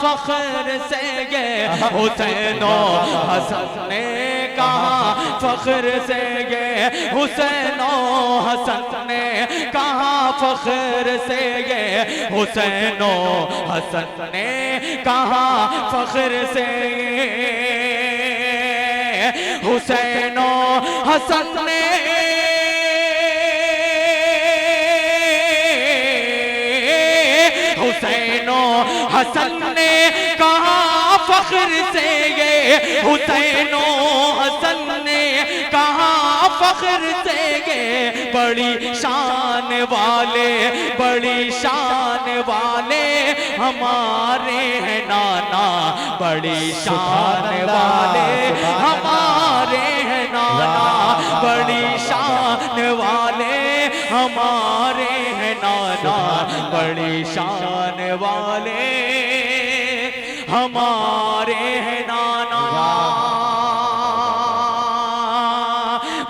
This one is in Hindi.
फख्र से ये हुसैन और हसन ने कहा फख्र से ये हुसैन और हसन ने कहा फख्र से ये हुसैन और हसन ने कहा फख्र से हुसैन और हसन ने हुसैन और हसन ने कहा फख्र से ये हुसैन और हसन ने कहा फख्र से ये बड़ी शान वाले बड़ी शान वाले हमारे हैं नाना बड़ी शान वाले हमारे हैं नाना बड़ी शान वाले हमारे हैं नाना बड़ी शान वाले हमारे हैं नाना।